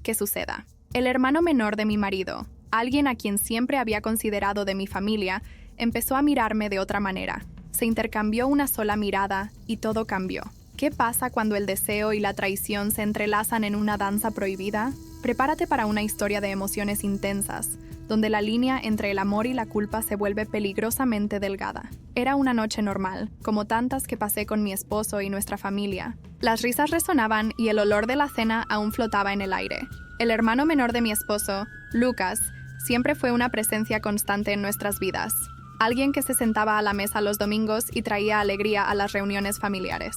que suceda. El hermano menor de mi marido, alguien a quien siempre había considerado de mi familia, empezó a mirarme de otra manera. Se intercambió una sola mirada y todo cambió. ¿Qué pasa cuando el deseo y la traición se entrelazan en una danza prohibida? Prepárate para una historia de emociones intensas, donde la línea entre el amor y la culpa se vuelve peligrosamente delgada. Era una noche normal, como tantas que pasé con mi esposo y nuestra familia. Las risas resonaban y el olor de la cena aún flotaba en el aire. El hermano menor de mi esposo, Lucas, siempre fue una presencia constante en nuestras vidas. Alguien que se sentaba a la mesa los domingos y traía alegría a las reuniones familiares.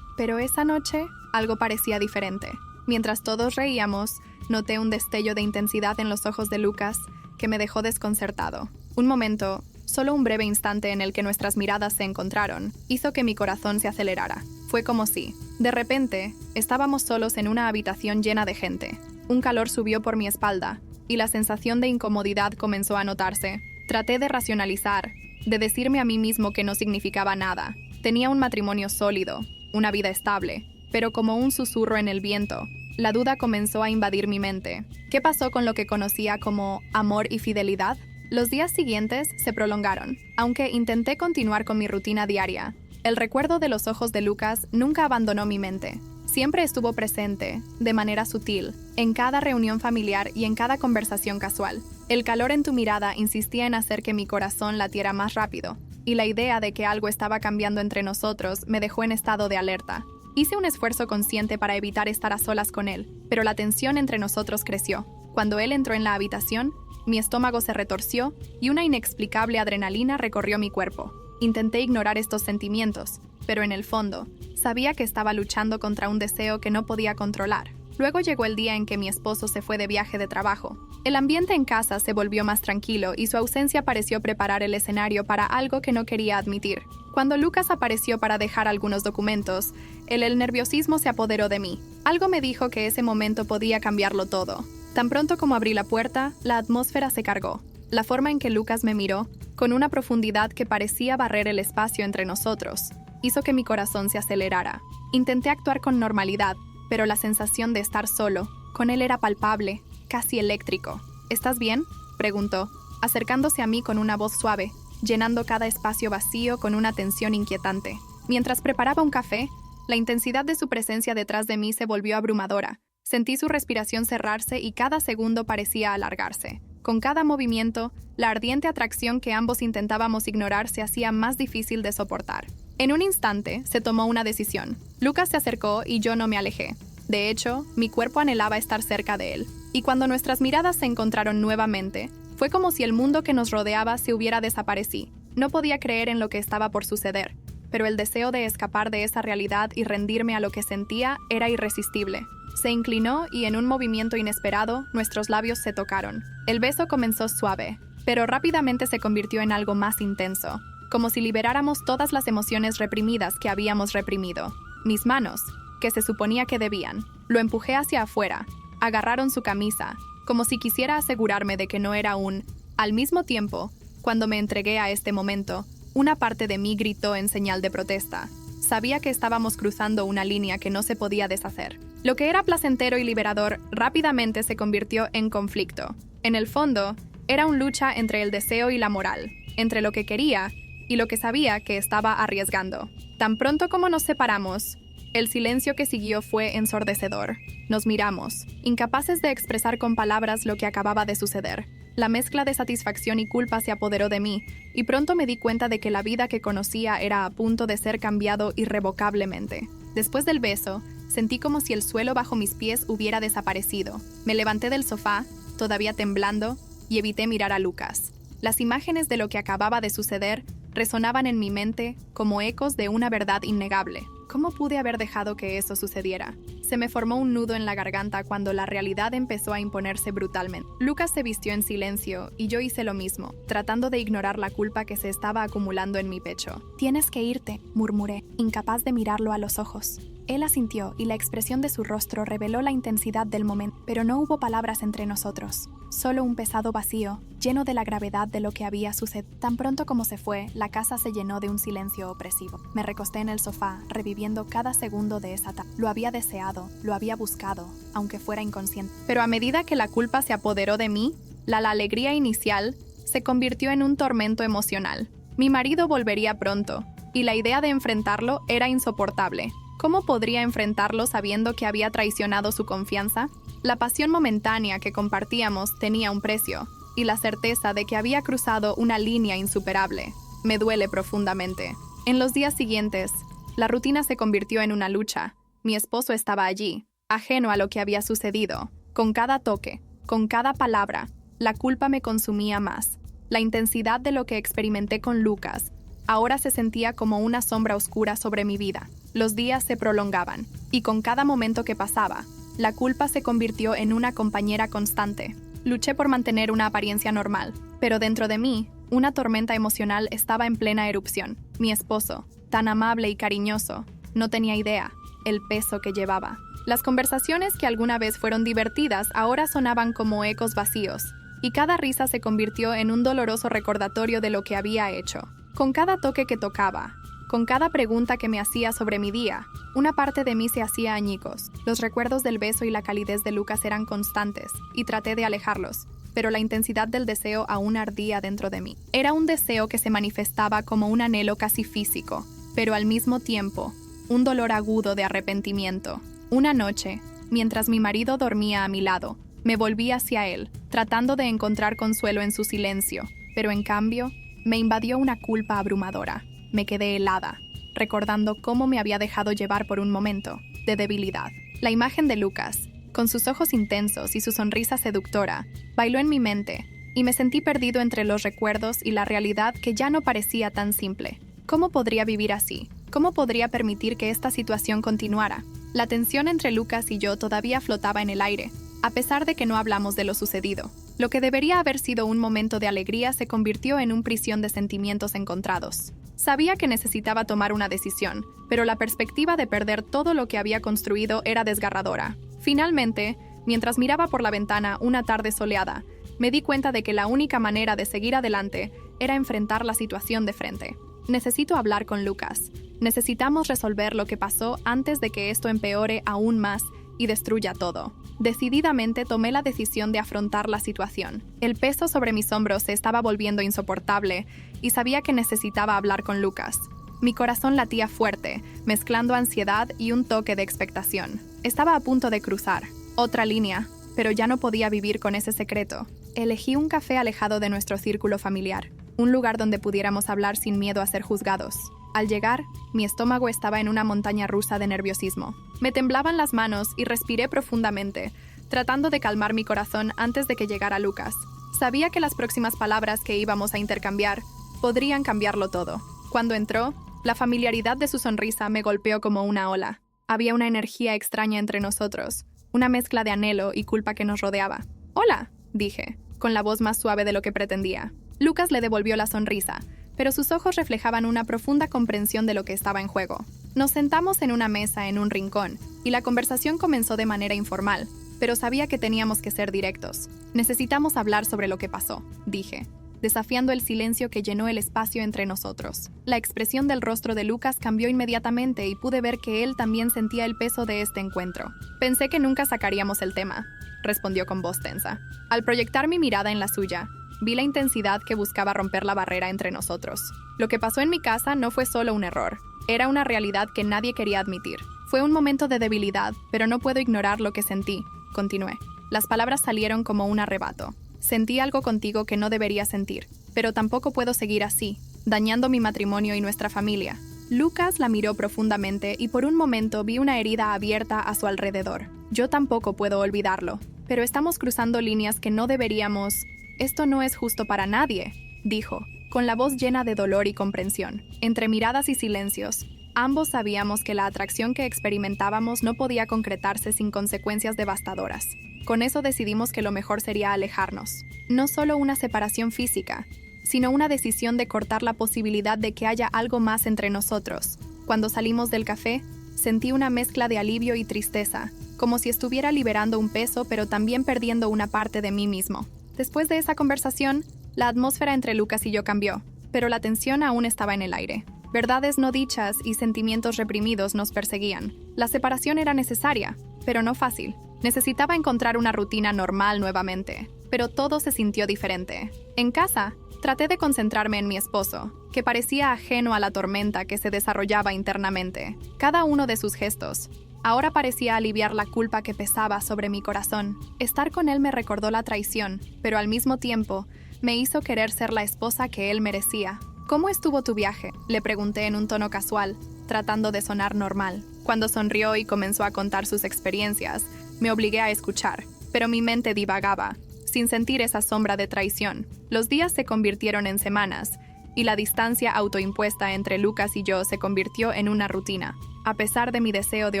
Pero esa noche, algo parecía diferente. Mientras todos reíamos, noté un destello de intensidad en los ojos de Lucas que me dejó desconcertado. Un momento, solo un breve instante en el que nuestras miradas se encontraron, hizo que mi corazón se acelerara. Fue como si, de repente, estábamos solos en una habitación llena de gente. Un calor subió por mi espalda, y la sensación de incomodidad comenzó a notarse. Traté de racionalizar, de decirme a mí mismo que no significaba nada. Tenía un matrimonio sólido, una vida estable, pero como un susurro en el viento, la duda comenzó a invadir mi mente. ¿Qué pasó con lo que conocía como amor y fidelidad? Los días siguientes se prolongaron, aunque intenté continuar con mi rutina diaria. El recuerdo de los ojos de Lucas nunca abandonó mi mente. Siempre estuvo presente, de manera sutil, en cada reunión familiar y en cada conversación casual. El calor en tu mirada insistía en hacer que mi corazón latiera más rápido, y la idea de que algo estaba cambiando entre nosotros me dejó en estado de alerta. Hice un esfuerzo consciente para evitar estar a solas con él, pero la tensión entre nosotros creció. Cuando él entró en la habitación, mi estómago se retorció y una inexplicable adrenalina recorrió mi cuerpo. Intenté ignorar estos sentimientos, pero en el fondo, sabía que estaba luchando contra un deseo que no podía controlar. Luego llegó el día en que mi esposo se fue de viaje de trabajo. El ambiente en casa se volvió más tranquilo y su ausencia pareció preparar el escenario para algo que no quería admitir. Cuando Lucas apareció para dejar algunos documentos, el nerviosismo se apoderó de mí. Algo me dijo que ese momento podía cambiarlo todo. Tan pronto como abrí la puerta, la atmósfera se cargó. La forma en que Lucas me miró, con una profundidad que parecía barrer el espacio entre nosotros, hizo que mi corazón se acelerara. Intenté actuar con normalidad, pero la sensación de estar solo, con él era palpable, casi eléctrico. ¿Estás bien?, preguntó, acercándose a mí con una voz suave, llenando cada espacio vacío con una tensión inquietante. Mientras preparaba un café, la intensidad de su presencia detrás de mí se volvió abrumadora. Sentí su respiración cerrarse y cada segundo parecía alargarse. Con cada movimiento, la ardiente atracción que ambos intentábamos ignorar se hacía más difícil de soportar. En un instante, se tomó una decisión. Lucas se acercó y yo no me alejé. De hecho, mi cuerpo anhelaba estar cerca de él. Y cuando nuestras miradas se encontraron nuevamente, fue como si el mundo que nos rodeaba se hubiera desaparecido. No podía creer en lo que estaba por suceder, pero el deseo de escapar de esa realidad y rendirme a lo que sentía era irresistible. Se inclinó y en un movimiento inesperado, nuestros labios se tocaron. El beso comenzó suave, pero rápidamente se convirtió en algo más intenso, como si liberáramos todas las emociones reprimidas que habíamos reprimido. Mis manos, que se suponía que debían, lo empujé hacia afuera, agarraron su camisa, como si quisiera asegurarme de que no era un... Al mismo tiempo, cuando me entregué a este momento, una parte de mí gritó en señal de protesta. Sabía que estábamos cruzando una línea que no se podía deshacer. Lo que era placentero y liberador rápidamente se convirtió en conflicto. En el fondo, era una lucha entre el deseo y la moral, entre lo que quería y lo que sabía que estaba arriesgando. Tan pronto como nos separamos, el silencio que siguió fue ensordecedor. Nos miramos, incapaces de expresar con palabras lo que acababa de suceder. La mezcla de satisfacción y culpa se apoderó de mí, y pronto me di cuenta de que la vida que conocía era a punto de ser cambiado irrevocablemente. Después del beso, sentí como si el suelo bajo mis pies hubiera desaparecido. Me levanté del sofá, todavía temblando, y evité mirar a Lucas. Las imágenes de lo que acababa de suceder resonaban en mi mente como ecos de una verdad innegable. ¿Cómo pude haber dejado que eso sucediera? Se me formó un nudo en la garganta cuando la realidad empezó a imponerse brutalmente. Lucas se vistió en silencio y yo hice lo mismo, tratando de ignorar la culpa que se estaba acumulando en mi pecho. «Tienes que irte», murmuré, incapaz de mirarlo a los ojos. Él asintió y la expresión de su rostro reveló la intensidad del momento, pero no hubo palabras entre nosotros. Solo un pesado vacío, lleno de la gravedad de lo que había sucedido. Tan pronto como se fue, la casa se llenó de un silencio opresivo. Me recosté en el sofá, reviviendo cada segundo de esa tarde. Lo había deseado, eso, lo había buscado, aunque fuera inconsciente. Pero a medida que la culpa se apoderó de mí, la alegría inicial se convirtió en un tormento emocional. Mi marido volvería pronto, y la idea de enfrentarlo era insoportable. ¿Cómo podría enfrentarlo sabiendo que había traicionado su confianza? La pasión momentánea que compartíamos tenía un precio, y la certeza de que había cruzado una línea insuperable me duele profundamente. En los días siguientes, la rutina se convirtió en una lucha. Mi esposo estaba allí, ajeno a lo que había sucedido. Con cada toque, con cada palabra, la culpa me consumía más. La intensidad de lo que experimenté con Lucas ahora se sentía como una sombra oscura sobre mi vida. Los días se prolongaban, y con cada momento que pasaba, la culpa se convirtió en una compañera constante. Luché por mantener una apariencia normal, pero dentro de mí, una tormenta emocional estaba en plena erupción. Mi esposo, tan amable y cariñoso, no tenía idea el peso que llevaba. Las conversaciones que alguna vez fueron divertidas ahora sonaban como ecos vacíos, y cada risa se convirtió en un doloroso recordatorio de lo que había hecho. Con cada toque que tocaba, con cada pregunta que me hacía sobre mi día, una parte de mí se hacía añicos. Los recuerdos del beso y la calidez de Lucas eran constantes, y traté de alejarlos, pero la intensidad del deseo aún ardía dentro de mí. Era un deseo que se manifestaba como un anhelo casi físico, pero al mismo tiempo, un dolor agudo de arrepentimiento. Una noche, mientras mi marido dormía a mi lado, me volví hacia él, tratando de encontrar consuelo en su silencio, pero en cambio, me invadió una culpa abrumadora. Me quedé helada, recordando cómo me había dejado llevar por un momento de debilidad. La imagen de Lucas, con sus ojos intensos y su sonrisa seductora, bailó en mi mente, y me sentí perdido entre los recuerdos y la realidad que ya no parecía tan simple. ¿Cómo podría vivir así? ¿Cómo podría permitir que esta situación continuara? La tensión entre Lucas y yo todavía flotaba en el aire, a pesar de que no hablamos de lo sucedido. Lo que debería haber sido un momento de alegría se convirtió en una prisión de sentimientos encontrados. Sabía que necesitaba tomar una decisión, pero la perspectiva de perder todo lo que había construido era desgarradora. Finalmente, mientras miraba por la ventana una tarde soleada, me di cuenta de que la única manera de seguir adelante era enfrentar la situación de frente. Necesito hablar con Lucas. Necesitamos resolver lo que pasó antes de que esto empeore aún más y destruya todo. Decididamente tomé la decisión de afrontar la situación. El peso sobre mis hombros se estaba volviendo insoportable y sabía que necesitaba hablar con Lucas. Mi corazón latía fuerte, mezclando ansiedad y un toque de expectación. Estaba a punto de cruzar otra línea, pero ya no podía vivir con ese secreto. Elegí un café alejado de nuestro círculo familiar, un lugar donde pudiéramos hablar sin miedo a ser juzgados. Al llegar, mi estómago estaba en una montaña rusa de nerviosismo. Me temblaban las manos y respiré profundamente, tratando de calmar mi corazón antes de que llegara Lucas. Sabía que las próximas palabras que íbamos a intercambiar podrían cambiarlo todo. Cuando entró, la familiaridad de su sonrisa me golpeó como una ola. Había una energía extraña entre nosotros, una mezcla de anhelo y culpa que nos rodeaba. «Hola», dije, con la voz más suave de lo que pretendía. Lucas le devolvió la sonrisa, pero sus ojos reflejaban una profunda comprensión de lo que estaba en juego. Nos sentamos en una mesa en un rincón, y la conversación comenzó de manera informal, pero sabía que teníamos que ser directos. «Necesitamos hablar sobre lo que pasó», dije, desafiando el silencio que llenó el espacio entre nosotros. La expresión del rostro de Lucas cambió inmediatamente y pude ver que él también sentía el peso de este encuentro. «Pensé que nunca sacaríamos el tema», respondió con voz tensa. Al proyectar mi mirada en la suya, vi la intensidad que buscaba romper la barrera entre nosotros. Lo que pasó en mi casa no fue solo un error, era una realidad que nadie quería admitir. Fue un momento de debilidad, pero no puedo ignorar lo que sentí, continué. Las palabras salieron como un arrebato. Sentí algo contigo que no debería sentir, pero tampoco puedo seguir así, dañando mi matrimonio y nuestra familia. Lucas la miró profundamente y por un momento vi una herida abierta a su alrededor. Yo tampoco puedo olvidarlo, pero estamos cruzando líneas que no deberíamos... «Esto no es justo para nadie», dijo, con la voz llena de dolor y comprensión. Entre miradas y silencios, ambos sabíamos que la atracción que experimentábamos no podía concretarse sin consecuencias devastadoras. Con eso decidimos que lo mejor sería alejarnos. No solo una separación física, sino una decisión de cortar la posibilidad de que haya algo más entre nosotros. Cuando salimos del café, sentí una mezcla de alivio y tristeza, como si estuviera liberando un peso pero también perdiendo una parte de mí mismo. Después de esa conversación, la atmósfera entre Lucas y yo cambió, pero la tensión aún estaba en el aire. Verdades no dichas y sentimientos reprimidos nos perseguían. La separación era necesaria, pero no fácil. Necesitaba encontrar una rutina normal nuevamente, pero todo se sintió diferente. En casa, traté de concentrarme en mi esposo, que parecía ajeno a la tormenta que se desarrollaba internamente. Cada uno de sus gestos ahora parecía aliviar la culpa que pesaba sobre mi corazón. Estar con él me recordó la traición, pero al mismo tiempo me hizo querer ser la esposa que él merecía. ¿Cómo estuvo tu viaje?, le pregunté en un tono casual, tratando de sonar normal. Cuando sonrió y comenzó a contar sus experiencias, me obligué a escuchar, pero mi mente divagaba, sin sentir esa sombra de traición. Los días se convirtieron en semanas, y la distancia autoimpuesta entre Lucas y yo se convirtió en una rutina. A pesar de mi deseo de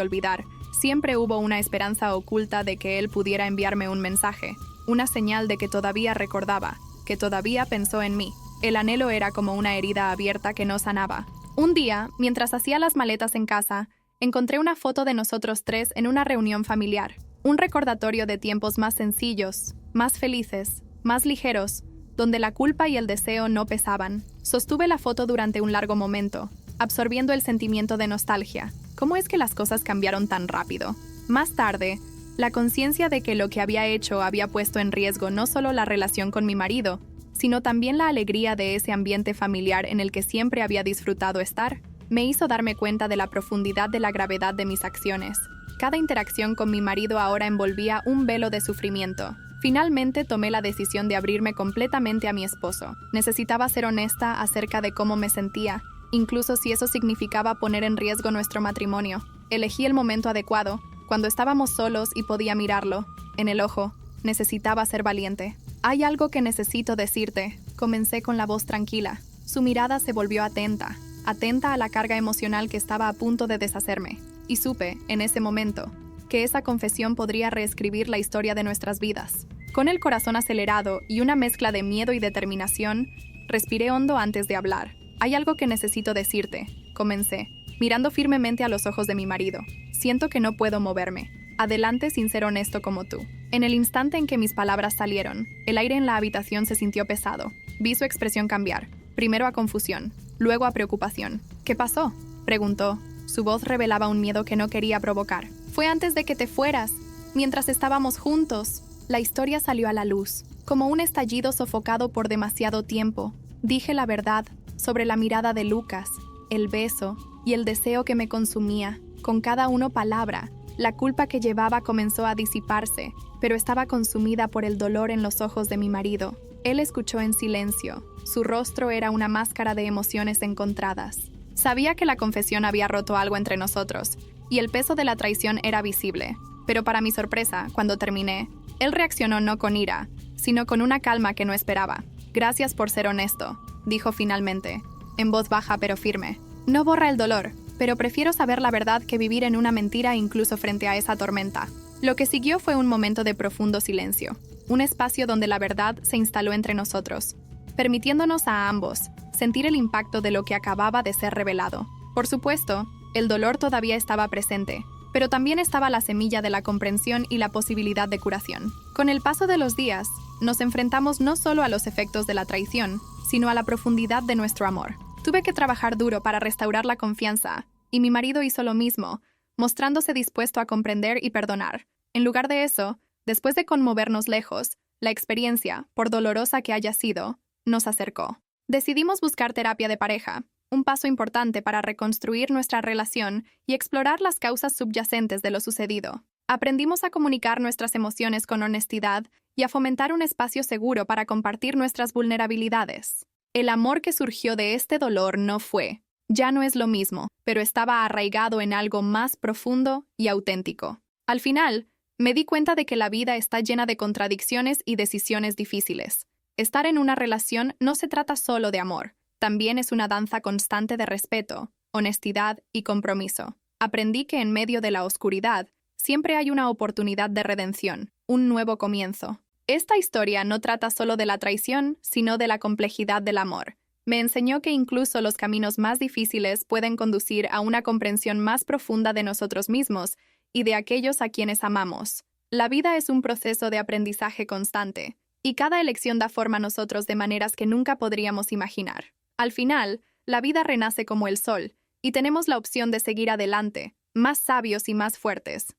olvidar, siempre hubo una esperanza oculta de que él pudiera enviarme un mensaje, una señal de que todavía recordaba, que todavía pensó en mí. El anhelo era como una herida abierta que no sanaba. Un día, mientras hacía las maletas en casa, encontré una foto de nosotros tres en una reunión familiar. Un recordatorio de tiempos más sencillos, más felices, más ligeros, donde la culpa y el deseo no pesaban. Sostuve la foto durante un largo momento, absorbiendo el sentimiento de nostalgia. ¿Cómo es que las cosas cambiaron tan rápido? Más tarde, la conciencia de que lo que había hecho había puesto en riesgo no solo la relación con mi marido, sino también la alegría de ese ambiente familiar en el que siempre había disfrutado estar, me hizo darme cuenta de la profundidad de la gravedad de mis acciones. Cada interacción con mi marido ahora envolvía un velo de sufrimiento. Finalmente tomé la decisión de abrirme completamente a mi esposo. Necesitaba ser honesta acerca de cómo me sentía, incluso si eso significaba poner en riesgo nuestro matrimonio. Elegí el momento adecuado, cuando estábamos solos y podía mirarlo, en el ojo. Necesitaba ser valiente. «Hay algo que necesito decirte», comencé con la voz tranquila. Su mirada se volvió atenta a la carga emocional que estaba a punto de deshacerme. Y supe, en ese momento, que esa confesión podría reescribir la historia de nuestras vidas. Con el corazón acelerado y una mezcla de miedo y determinación, respiré hondo antes de hablar. «Hay algo que necesito decirte», comencé, mirando firmemente a los ojos de mi marido. «Siento que no puedo moverme. Adelante sin ser honesto como tú». En el instante en que mis palabras salieron, el aire en la habitación se sintió pesado. Vi su expresión cambiar, primero a confusión, luego a preocupación. «¿Qué pasó?», preguntó. Su voz revelaba un miedo que no quería provocar. «Fue antes de que te fueras, mientras estábamos juntos». La historia salió a la luz, como un estallido sofocado por demasiado tiempo. Dije la verdad sobre la mirada de Lucas, el beso y el deseo que me consumía. Con cada palabra, la culpa que llevaba comenzó a disiparse, pero estaba consumida por el dolor en los ojos de mi marido. Él escuchó en silencio. Su rostro era una máscara de emociones encontradas. Sabía que la confesión había roto algo entre nosotros, y el peso de la traición era visible. Pero para mi sorpresa, cuando terminé, él reaccionó no con ira, sino con una calma que no esperaba. «Gracias por ser honesto», dijo finalmente, en voz baja pero firme. «No borra el dolor, pero prefiero saber la verdad que vivir en una mentira incluso frente a esa tormenta». Lo que siguió fue un momento de profundo silencio, un espacio donde la verdad se instaló entre nosotros, permitiéndonos a ambos sentir el impacto de lo que acababa de ser revelado. Por supuesto, el dolor todavía estaba presente, pero también estaba la semilla de la comprensión y la posibilidad de curación. Con el paso de los días, nos enfrentamos no solo a los efectos de la traición, sino a la profundidad de nuestro amor. Tuve que trabajar duro para restaurar la confianza, y mi marido hizo lo mismo, mostrándose dispuesto a comprender y perdonar. En lugar de eso, después de conmovernos lejos, la experiencia, por dolorosa que haya sido, nos acercó. Decidimos buscar terapia de pareja, un paso importante para reconstruir nuestra relación y explorar las causas subyacentes de lo sucedido. Aprendimos a comunicar nuestras emociones con honestidad y a fomentar un espacio seguro para compartir nuestras vulnerabilidades. El amor que surgió de este dolor ya no es lo mismo, pero estaba arraigado en algo más profundo y auténtico. Al final, me di cuenta de que la vida está llena de contradicciones y decisiones difíciles. Estar en una relación no se trata solo de amor, también es una danza constante de respeto, honestidad y compromiso. Aprendí que en medio de la oscuridad, siempre hay una oportunidad de redención, un nuevo comienzo. Esta historia no trata solo de la traición, sino de la complejidad del amor. Me enseñó que incluso los caminos más difíciles pueden conducir a una comprensión más profunda de nosotros mismos y de aquellos a quienes amamos. La vida es un proceso de aprendizaje constante, y cada elección da forma a nosotros de maneras que nunca podríamos imaginar. Al final, la vida renace como el sol, y tenemos la opción de seguir adelante, más sabios y más fuertes.